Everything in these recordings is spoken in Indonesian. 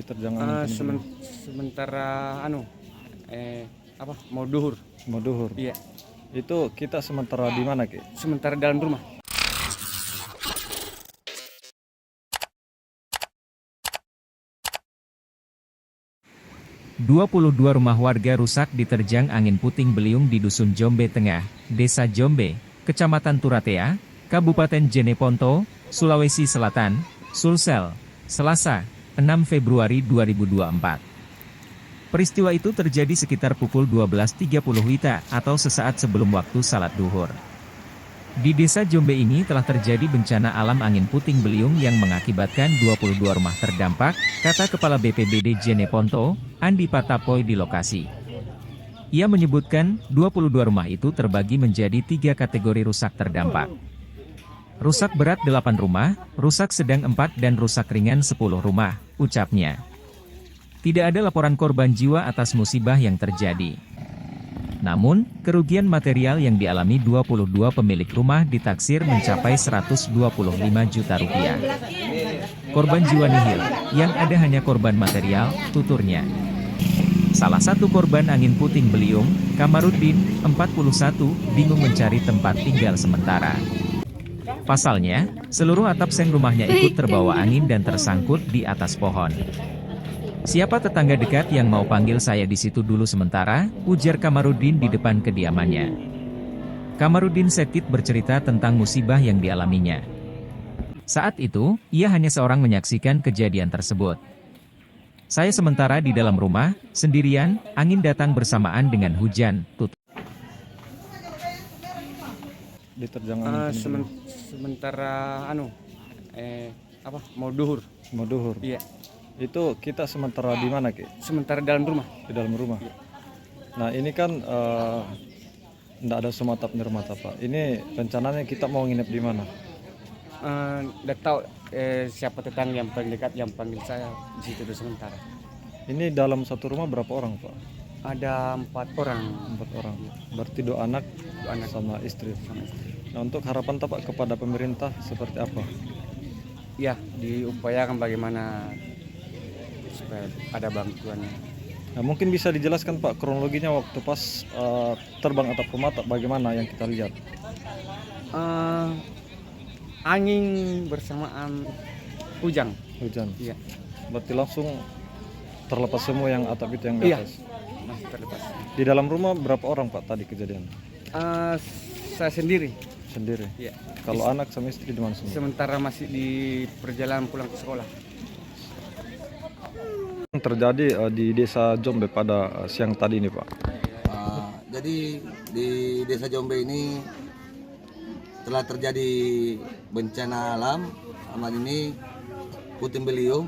Diterjang sementara mau duhur. mau duhur. Iya, Itu kita sementara di mana, Ki? sementara dalam rumah. Dua 22 rumah warga rusak diterjang angin puting beliung di Dusun Jombe Tengah, Desa Jombe, Kecamatan Turatea, Kabupaten Jeneponto, Sulawesi Selatan, Sulsel, Selasa, 6 Februari 2024. Peristiwa itu terjadi sekitar pukul 12.30 WITA atau sesaat sebelum waktu salat duhur. Di Desa Jombe ini telah terjadi bencana alam angin puting beliung yang mengakibatkan 22 rumah terdampak, kata Kepala BPBD Jeneponto, Andi Patapoy di lokasi. Ia menyebutkan, 22 rumah itu terbagi menjadi 3 kategori rusak terdampak. Rusak berat 8 rumah, rusak sedang 4 dan rusak ringan 10 rumah, ucapnya. Tidak ada laporan korban jiwa atas musibah yang terjadi. Namun, kerugian material yang dialami 22 pemilik rumah ditaksir mencapai 125 juta rupiah. Korban jiwa nihil, yang ada hanya korban material, tuturnya. Salah satu korban angin puting beliung, Kamarudin, 41, bingung mencari tempat tinggal sementara. Pasalnya, seluruh atap seng rumahnya ikut terbawa angin dan tersangkut di atas pohon. Siapa tetangga dekat yang mau panggil saya di situ dulu sementara, ujar Kamarudin di depan kediamannya. Kamarudin Sekit bercerita tentang musibah yang dialaminya. Saat itu, ia hanya seorang menyaksikan kejadian tersebut. Saya sementara di dalam rumah, sendirian, angin datang bersamaan dengan hujan, Diterjang Sementara mau duhur. mau duhur. Iya, Itu kita sementara di mana, Ki? sementara dalam rumah. Di dalam rumah. Iya. Nah, ini kan nggak ada semua atap di rumah, Pak. Ini rencananya kita mau nginep di mana? Udah tahu siapa tetangga yang paling dekat yang panggil saya di situ dulu sementara. Ini dalam satu rumah berapa orang, Pak? Ada 4 orang. 4 orang. Berarti 2 anak, sama istri. Nah, untuk harapan Pak kepada pemerintah seperti apa? Ya, diupayakan bagaimana supaya ada bantuannya. Nah, mungkin bisa dijelaskan Pak kronologinya waktu pas terbang atap rumah bagaimana yang kita lihat? Angin bersamaan hujan. Hujan. Iya. Berarti langsung terlepas semua yang atap itu yang di Iya. atas. Masih terlepas. Di dalam rumah berapa orang Pak tadi kejadian? Saya sendiri. Sendiri. Iya. Kalau anak sama istri di mana semua? Sementara masih di perjalanan pulang ke sekolah. Terjadi di Desa Jombe pada siang tadi ini Pak. Jadi di Desa Jombe ini telah terjadi bencana alam ini puting beliung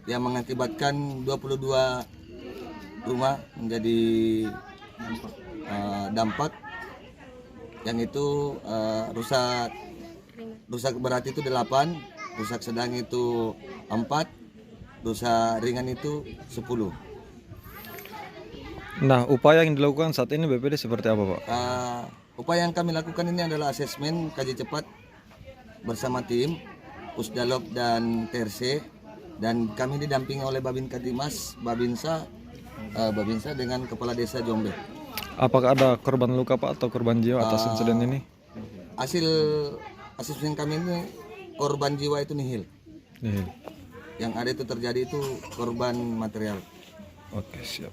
yang mengakibatkan 22 rumah menjadi dampak, yang itu rusak berat itu 8, rusak sedang itu 4, rusak ringan itu 10. Nah, upaya yang dilakukan saat ini BPD seperti apa Pak? Upaya yang kami lakukan ini adalah asesmen kaji cepat bersama tim Pusdalop dan TRC, dan kami didampingi oleh Babin Katimas, Babinsa dengan Kepala Desa Jombe. Apakah ada korban luka Pak atau korban jiwa atas insiden ini? Hasil asesmen kami ini korban jiwa itu nihil. Nihil. Yang ada itu terjadi itu korban material. Oke, siap.